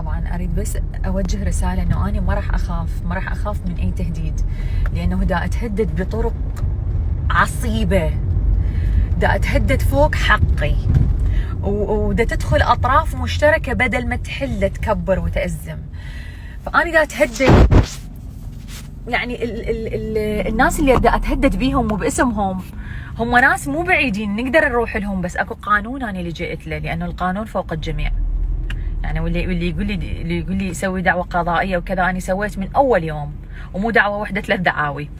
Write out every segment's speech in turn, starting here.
طبعا اريد بس اوجه رساله انه انا ما راح اخاف من اي تهديد، لانه دا اتهدد بطرق عصيبه، دا اتهدد فوق حقي، ودا تدخل اطراف مشتركه بدل ما تحل تكبر وتأزم. فاني دا اتهدد، يعني الناس اللي دا اتهدد بيهم وباسمهم هم ناس مو بعيدين نقدر نروح لهم، بس اكو قانون انا اللي جئت له، لانه القانون فوق الجميع. يعني واللي يقول لي سوي دعوه قضائيه وكذا، انا سويت من اول يوم، ومو دعوه واحده 3 دعاوي.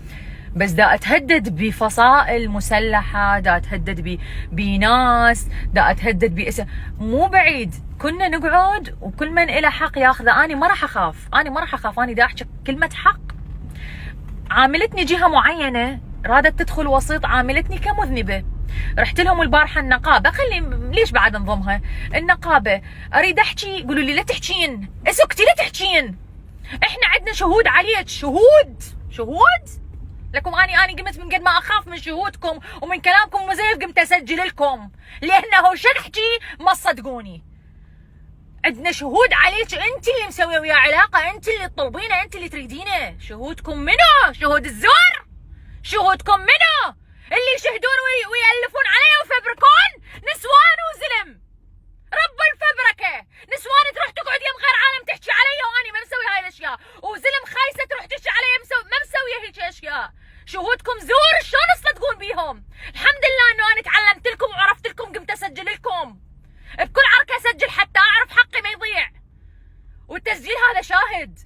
بس دا اتهدد بفصائل مسلحه، دا اتهدد بناس، دا اتهدد باسم مو بعيد. كنا نقعد وكل من له حق ياخذه. انا ما راح اخاف، انا دا احكي كلمه حق. عاملتني جهه معينه رادت تدخل وسيط، عاملتني كمذنبه. رحت لهم البارحه النقابه، ليش بعد انضمها النقابه، اريد احكي، يقولوا لي لا تحكين، اسكتي لا تحكين، احنا عندنا شهود عليك. شهود لكم. اني قمت من قد ما اخاف من شهودكم ومن كلامكم مزيف، قمت اسجل لكم، لانه شو نحكي ما تصدقوني. عندنا شهود عليك، انت اللي مسويه وياه علاقه، انت اللي تطلبينه، انت اللي تريدينه. شهودكم منو؟ شهود الزور؟ شهودكم منو؟ اللي يشهدون ويألفون علي ويفبركون؟ نسوان وزلم، رب الفبركه. نسوان تروح تقعد يم غير عالم تحكي علي واني ما مسوي هاي الاشياء، وزلم خايسه تروح تحكي علي ما مسويه هيك اشياء. شهودكم زور، شلون تصدقون بيهم؟ الحمد لله انه انا تعلمت لكم وعرفت لكم، قمت اسجل لكم بكل عركه، اسجل حتى اعرف حقي ما يضيع، والتسجيل هذا شاهد.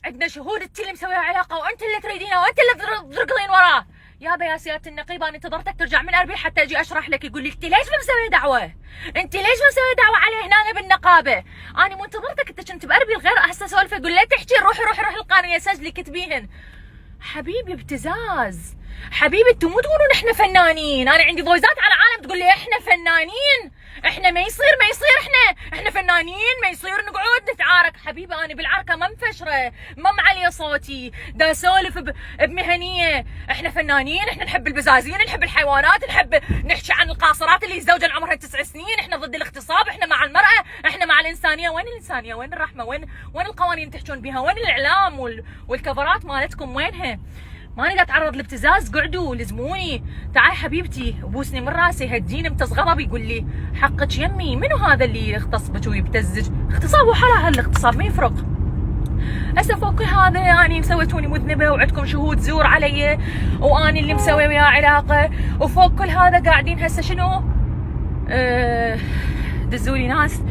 عندنا شهود، انت اللي مسويه علاقه، وانت اللي تريدينه، وانت اللي تركضين وراه. يابا يا سياده النقيب، انا انتظرتك ترجع من اربيل حتى اجي اشرح لك. يقول لي انت ليش ما مسويه دعوه؟ انت ليش ما مسويه دعوه عليه هنا بالنقابه؟ انا مو انتظرتك، انت كنت باربيل غير هسه سولفه. يقول لا تحكي، روحي القانونيه سجلي كتبيهن. حبيبي ابتزاز، حبيبي انتم مو تقولون احنا فنانين. انا عندي فويزات على عالم تقول لي احنا فنانين، احنا ما يصير احنا فنانين، ما يصير نقعد نتعارك. حبيبي انا بالعركه ما مفشره، ما معليه صوتي، دا اسولف بمهنيه. احنا فنانين، احنا نحب البزازين، نحب الحيوانات، نحب نحكي عن القاصرات اللي يتزوجن عمرها 9 سنين، احنا ضد الاغتصاب، احنا مع المراه، احنا مع الانسانيه. وين الانسانيه؟ وين الرحمه؟ وين القوانين اللي تحجون بها؟ وين الاعلام والكفرات مالتكم وينها؟ ماني دا اتعرض لابتزاز. قعدوا لزموني، تعال حبيبتي بوسني من راسي، هديني امتص غضب. يقول لي حقك يمي، منو هذا اللي يغتص بك ويبتزج؟ اغتصاب وحلا هالاغتصاب ما يفرق. هسه فوق كل هذا يعني سويتوني مذنبه، وعندكم شهود زور علي، واني اللي مسوي وياه علاقه، وفوق كل هذا قاعدين هسه شنو؟ دزولي ناس